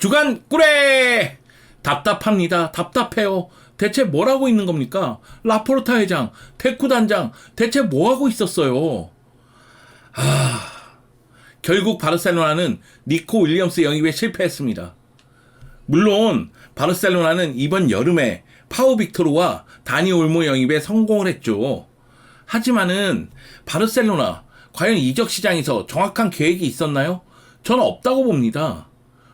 주간 꾸레! 답답합니다. 답답해요. 대체 뭘 하고 있는 겁니까? 라포르타 회장, 데쿠 단장, 대체 뭐 하고 있었어요? 결국 바르셀로나는 니코 윌리엄스 영입에 실패했습니다. 물론 바르셀로나는 이번 여름에 파우 빅토르와 다니 올모 영입에 성공을 했죠. 하지만은 바르셀로나 과연 이적 시장에서 정확한 계획이 있었나요? 저는 없다고 봅니다.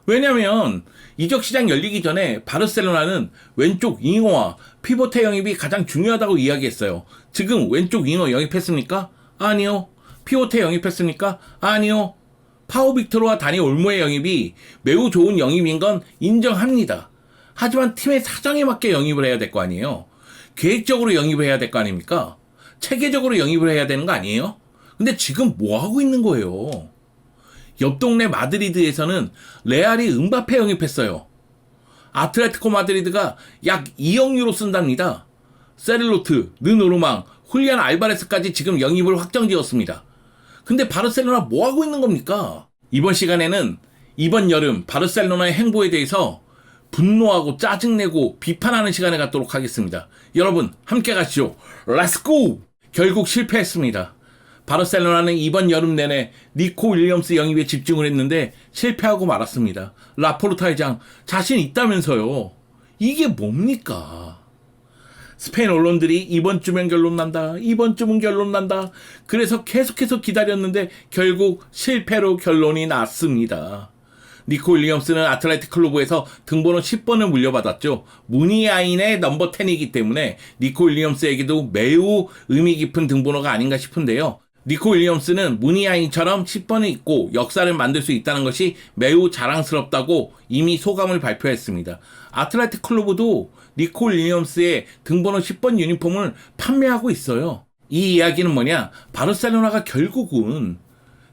왜냐면 이적 시장 열리기 전에 바르셀로나는 왼쪽 윙어와 피보테 영입이 가장 중요하다고 이야기했어요. 지금 왼쪽 윙어 영입했습니까? 아니요. 피보테 영입했습니까? 아니요. 파우 빅토르와 다니 올모의 영입이 매우 좋은 영입인 건 인정합니다. 하지만 팀의 사정에 맞게 영입을 해야 될 거 아니에요. 계획적으로 영입을 해야 될 거 아닙니까? 체계적으로 영입을 해야 되는 거 아니에요? 근데 지금 뭐 하고 있는 거예요? 옆 동네 마드리드에서는 레알이 음바페 영입했어요. 아틀레티코 마드리드가 약 2억 유로 쓴답니다. 세릴로트, 느노르망, 훌리안 알바레스까지 지금 영입을 확정지었습니다. 근데 바르셀로나 뭐 하고 있는 겁니까? 이번 시간에는 이번 여름 바르셀로나의 행보에 대해서 분노하고 짜증내고 비판하는 시간을 갖도록 하겠습니다. 여러분 함께 가시죠. 렛츠고! 결국 실패했습니다. 바르셀로나는 이번 여름 내내 니코 윌리엄스 영입에 집중을 했는데 실패하고 말았습니다. 라포르타 회장 자신 있다면서요. 이게 뭡니까? 스페인 언론들이 이번 주면 결론 난다. 이번 주면 결론 난다. 그래서 계속해서 기다렸는데 결국 실패로 결론이 났습니다. 니코 윌리엄스는 아틀레틱 클루브에서 등번호 10번을 물려받았죠. 무니아인의 넘버 10이기 때문에 니코 윌리엄스에게도 매우 의미 깊은 등번호가 아닌가 싶은데요. 니코 윌리엄스는 무니아인처럼 10번을 입고 역사를 만들 수 있다는 것이 매우 자랑스럽다고 이미 소감을 발표했습니다. 아틀레틱 클루브도 니코 윌리엄스의 등번호 10번 유니폼을 판매하고 있어요. 이 이야기는 뭐냐? 바르셀로나가 결국은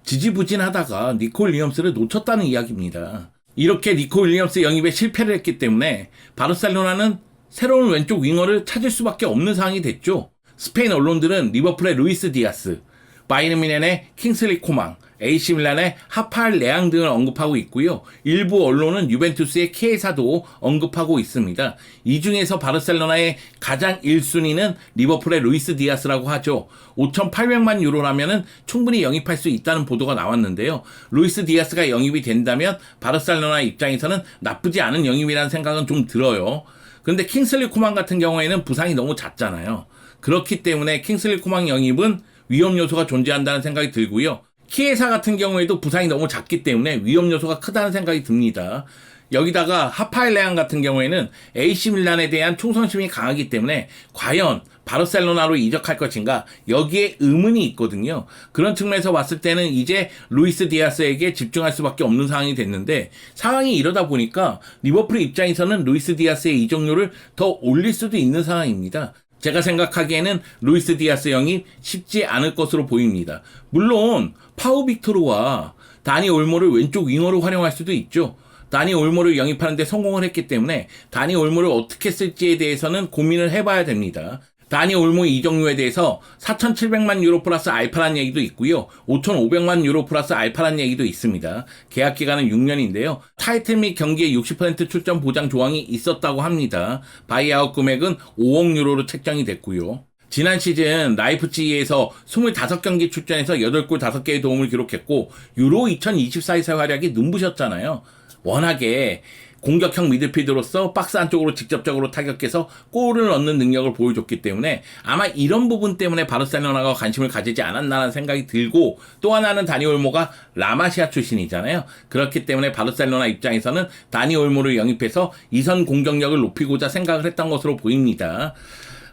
지지부진하다가 니코 윌리엄스를 놓쳤다는 이야기입니다. 이렇게 니코 윌리엄스 영입에 실패를 했기 때문에 바르셀로나는 새로운 왼쪽 윙어를 찾을 수밖에 없는 상황이 됐죠. 스페인 언론들은 리버풀의 루이스 디아스, 바이에른 뮌헨의 킹슬리 코망, AC 밀란의 하파엘 레앙 등을 언급하고 있고요. 일부 언론은 유벤투스의 키에사도 언급하고 있습니다. 이 중에서 바르셀로나의 가장 1순위는 리버풀의 루이스 디아스라고 하죠. 5,800만 유로라면 충분히 영입할 수 있다는 보도가 나왔는데요. 루이스 디아스가 영입이 된다면 바르셀로나 입장에서는 나쁘지 않은 영입이라는 생각은 좀 들어요. 그런데 킹슬리 코망 같은 경우에는 부상이 너무 잦잖아요. 그렇기 때문에 킹슬리 코망 영입은 위험 요소가 존재한다는 생각이 들고요. 키에사 같은 경우에도 부상이 너무 작기 때문에 위험 요소가 크다는 생각이 듭니다. 여기다가 하파엘 레앙 같은 경우에는 AC 밀란에 대한 충성심이 강하기 때문에 과연 바르셀로나로 이적할 것인가 여기에 의문이 있거든요. 그런 측면에서 봤을 때는 이제 루이스 디아스에게 집중할 수밖에 없는 상황이 됐는데 상황이 이러다 보니까 리버풀 입장에서는 루이스 디아스의 이적료를 더 올릴 수도 있는 상황입니다. 제가 생각하기에는 루이스 디아스 영입 쉽지 않을 것으로 보입니다. 물론 파우 빅토르와 다니 올모를 왼쪽 윙어로 활용할 수도 있죠. 다니 올모를 영입하는 데 성공을 했기 때문에 다니 올모를 어떻게 쓸지에 대해서는 고민을 해봐야 됩니다. 다니 올모 이적료에 대해서 4,700만 유로 플러스 알파란 얘기도 있고요. 5,500만 유로 플러스 알파란 얘기도 있습니다. 계약 기간은 6년인데요. 타이틀 및 경기의 60% 출전 보장 조항이 있었다고 합니다. 바이아웃 금액은 5억 유로로 책정이 됐고요. 지난 시즌 라이프치히에서 25경기 출전해서 8골 5개의 도움을 기록했고 유로 2024에서 활약이 눈부셨잖아요. 워낙에 공격형 미드필더로서 박스 안쪽으로 직접적으로 타격해서 골을 넣는 능력을 보여줬기 때문에 아마 이런 부분 때문에 바르셀로나가 관심을 가지지 않았나라는 생각이 들고 또 하나는 다니 올모가 라마시아 출신이잖아요. 그렇기 때문에 바르셀로나 입장에서는 다니 올모를 영입해서 이선 공격력을 높이고자 생각을 했던 것으로 보입니다.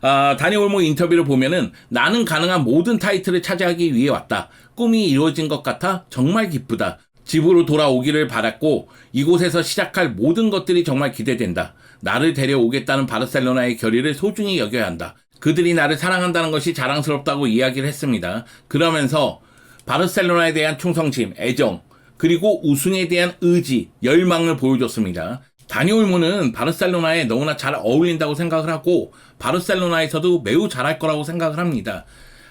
다니 올모 인터뷰를 보면은 나는 가능한 모든 타이틀을 차지하기 위해 왔다. 꿈이 이루어진 것 같아 정말 기쁘다. 집으로 돌아오기를 바랐고 이곳에서 시작할 모든 것들이 정말 기대된다. 나를 데려오겠다는 바르셀로나의 결의를 소중히 여겨야 한다. 그들이 나를 사랑한다는 것이 자랑스럽다고 이야기를 했습니다. 그러면서 바르셀로나에 대한 충성심, 애정, 그리고 우승에 대한 의지, 열망을 보여줬습니다. 다니 올모는 바르셀로나에 너무나 잘 어울린다고 생각을 하고 바르셀로나에서도 매우 잘할 거라고 생각을 합니다.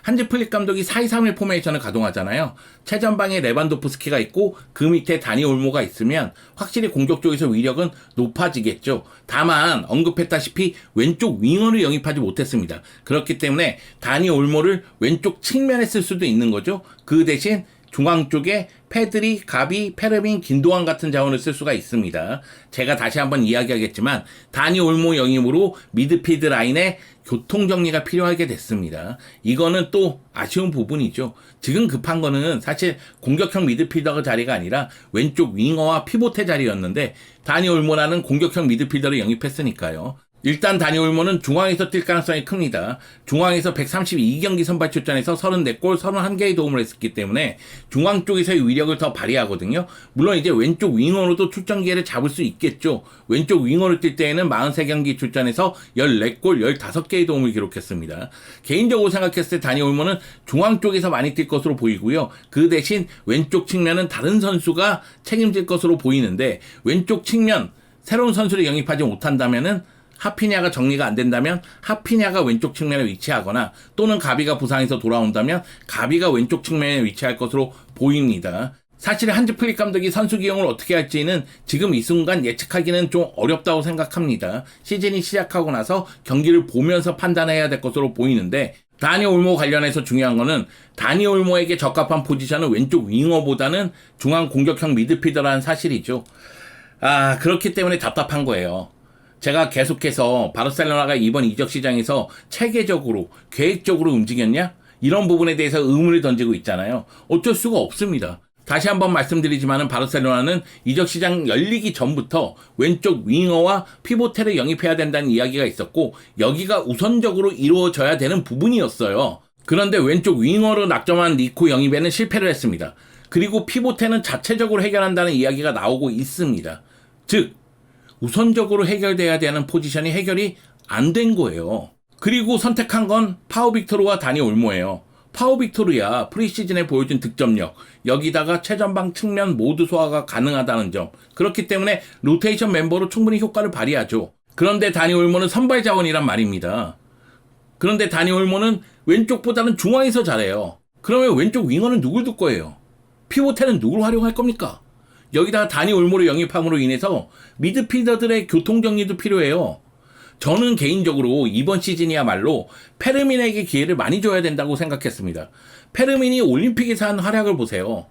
한지 플릭 감독이 4-2-3-1 포메이션을 가동하잖아요. 최전방에 레반도프스키가 있고 그 밑에 다니 올모가 있으면 확실히 공격 쪽에서 위력은 높아지겠죠. 다만 언급했다시피 왼쪽 윙어를 영입하지 못했습니다. 그렇기 때문에 다니 올모를 왼쪽 측면에 쓸 수도 있는 거죠. 그 대신 중앙 쪽에 페드리, 가비, 페르민, 긴도안 같은 자원을 쓸 수가 있습니다. 제가 다시 한번 이야기하겠지만 다니 올모 영입으로 미드필드 라인에 교통정리가 필요하게 됐습니다. 이거는 또 아쉬운 부분이죠. 지금 급한 거는 사실 공격형 미드필더 자리가 아니라 왼쪽 윙어와 피보테 자리였는데 다니 올모라는 공격형 미드필더를 영입했으니까요. 일단 다니 올모는 중앙에서 뛸 가능성이 큽니다. 중앙에서 132경기 선발 출전해서 34골 31개의 도움을 했기 때문에 중앙 쪽에서의 위력을 더 발휘하거든요. 물론 이제 왼쪽 윙어로도 출전 기회를 잡을 수 있겠죠. 왼쪽 윙어를 뛸 때에는 43경기 출전해서 14골 15개의 도움을 기록했습니다. 개인적으로 생각했을 때 다니 올모는 중앙 쪽에서 많이 뛸 것으로 보이고요. 그 대신 왼쪽 측면은 다른 선수가 책임질 것으로 보이는데 왼쪽 측면 새로운 선수를 영입하지 못한다면은 하피냐가 정리가 안 된다면 하피냐가 왼쪽 측면에 위치하거나 또는 가비가 부상해서 돌아온다면 가비가 왼쪽 측면에 위치할 것으로 보입니다. 사실 한지 플릭 감독이 선수 기용을 어떻게 할지는 지금 이 순간 예측하기는 좀 어렵다고 생각합니다. 시즌이 시작하고 나서 경기를 보면서 판단해야 될 것으로 보이는데 다니 올모 관련해서 중요한 거는 다니 올모에게 적합한 포지션은 왼쪽 윙어보다는 중앙 공격형 미드필더라는 사실이죠. 그렇기 때문에 답답한 거예요. 제가 계속해서 바르셀로나가 이번 이적 시장에서 체계적으로 계획적으로 움직였냐? 이런 부분에 대해서 의문을 던지고 있잖아요. 어쩔 수가 없습니다. 다시 한번 말씀드리지만은 바르셀로나는 이적 시장 열리기 전부터 왼쪽 윙어와 피보테를 영입해야 된다는 이야기가 있었고 여기가 우선적으로 이루어져야 되는 부분이었어요. 그런데 왼쪽 윙어로 낙점한 니코 영입에는 실패를 했습니다. 그리고 피보테는 자체적으로 해결한다는 이야기가 나오고 있습니다. 즉 우선적으로 해결돼야 되는 포지션이 해결이 안 된 거예요. 그리고 선택한 건 파우 빅토르와 다니 올모예요. 파우 빅토르야 프리시즌에 보여준 득점력, 여기다가 최전방 측면 모두 소화가 가능하다는 점, 그렇기 때문에 로테이션 멤버로 충분히 효과를 발휘하죠. 그런데 다니 올모는 선발 자원이란 말입니다. 그런데 다니 올모는 왼쪽보다는 중앙에서 잘해요. 그러면 왼쪽 윙어는 누굴 둘 거예요? 피보테는 누굴 활용할 겁니까? 여기다가 다니 올모를 영입함으로 인해서 미드필더들의 교통정리도 필요해요. 저는 개인적으로 이번 시즌이야말로 페르민에게 기회를 많이 줘야 된다고 생각했습니다. 페르민이 올림픽에서 한 활약을 보세요.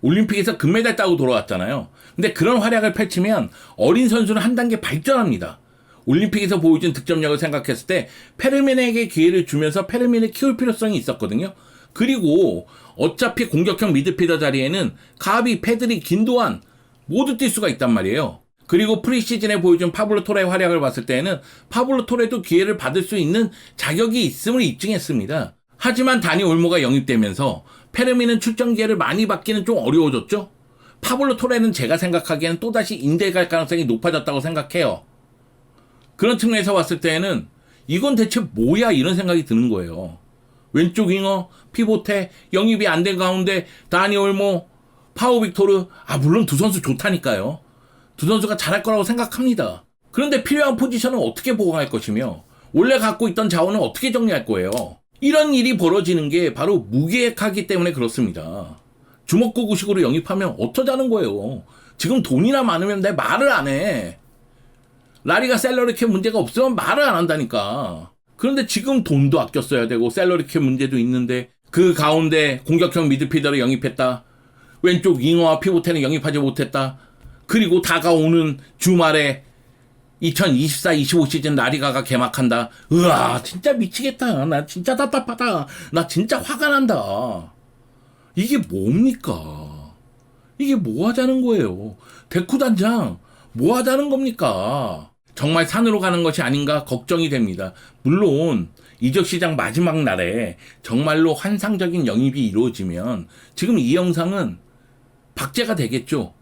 올림픽에서 금메달 따고 돌아왔잖아요. 근데 그런 활약을 펼치면 어린 선수는 한 단계 발전합니다. 올림픽에서 보여준 득점력을 생각했을 때 페르민에게 기회를 주면서 페르민을 키울 필요성이 있었거든요. 그리고 어차피 공격형 미드필더 자리에는 가비, 페드리, 긴도안 모두 뛸 수가 있단 말이에요. 그리고 프리시즌에 보여준 파블로 토레의 활약을 봤을 때는 파블로 토레도 기회를 받을 수 있는 자격이 있음을 입증했습니다. 하지만 다니 올모가 영입되면서 페르민은 출전 기회를 많이 받기는 좀 어려워졌죠. 파블로 토레는 제가 생각하기에는 또다시 인대 갈 가능성이 높아졌다고 생각해요. 그런 측면에서 봤을 때는 이건 대체 뭐야 이런 생각이 드는 거예요. 왼쪽 윙어, 피보테, 영입이 안 된 가운데 다니 올모, 파우 빅토르, 물론 두 선수 좋다니까요. 두 선수가 잘할 거라고 생각합니다. 그런데 필요한 포지션은 어떻게 보강할 것이며 원래 갖고 있던 자원은 어떻게 정리할 거예요. 이런 일이 벌어지는 게 바로 무계획하기 때문에 그렇습니다. 주먹구구식으로 영입하면 어쩌자는 거예요. 지금 돈이나 많으면 내 말을 안 해. 라리가 셀러리캡 문제가 없으면 말을 안 한다니까. 그런데 지금 돈도 아껴 써야 되고 셀러리캡 문제도 있는데 그 가운데 공격형 미드필더를 영입했다. 왼쪽 윙어와 피보테는 영입하지 못했다. 그리고 다가오는 주말에 2024-25 시즌 라리가가 개막한다. 으아, 진짜 미치겠다. 나 진짜 답답하다. 나 진짜 화가 난다. 이게 뭡니까? 이게 뭐 하자는 거예요? 데쿠 단장, 뭐 하자는 겁니까? 정말 산으로 가는 것이 아닌가 걱정이 됩니다. 물론 이적 시장 마지막 날에 정말로 환상적인 영입이 이루어지면 지금 이 영상은 박제가 되겠죠.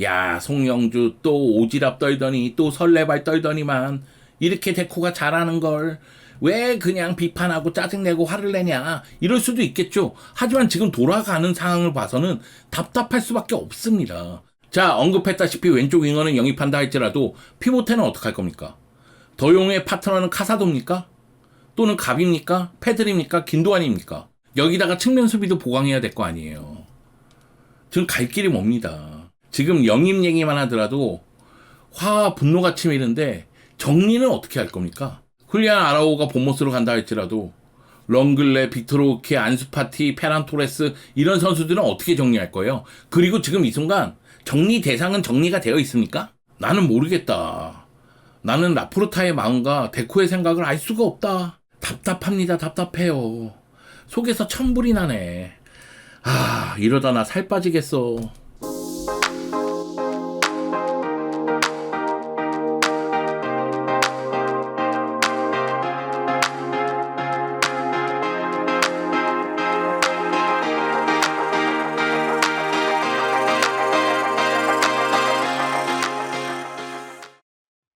야, 송영주 또 오지랖 떨더니 또 설레발 떨더니만 이렇게 데코가 잘하는 걸 왜 그냥 비판하고 짜증내고 화를 내냐 이럴 수도 있겠죠. 하지만 지금 돌아가는 상황을 봐서는 답답할 수밖에 없습니다. 자, 언급했다시피 왼쪽 윙어는 영입한다 할지라도 피보테는 어떡할 겁니까? 더용의 파트너는 카사도입니까? 또는 갑입니까? 패들입니까? 긴도안입니까? 여기다가 측면 수비도 보강해야 될 거 아니에요. 지금 갈 길이 멉니다. 지금 영입 얘기만 하더라도 화와 분노가 치밀는데 정리는 어떻게 할 겁니까? 훌리안 아라오가 본모스로 간다 할지라도 렁글레, 빅토르 오케, 안수파티, 페란 토레스 이런 선수들은 어떻게 정리할 거예요? 그리고 지금 이 순간 정리 대상은 정리가 되어 있습니까? 나는 모르겠다. 나는 라포르타의 마음과 데코의 생각을 알 수가 없다. 답답합니다. 답답해요. 속에서 천불이 나네. 이러다 나 살 빠지겠어.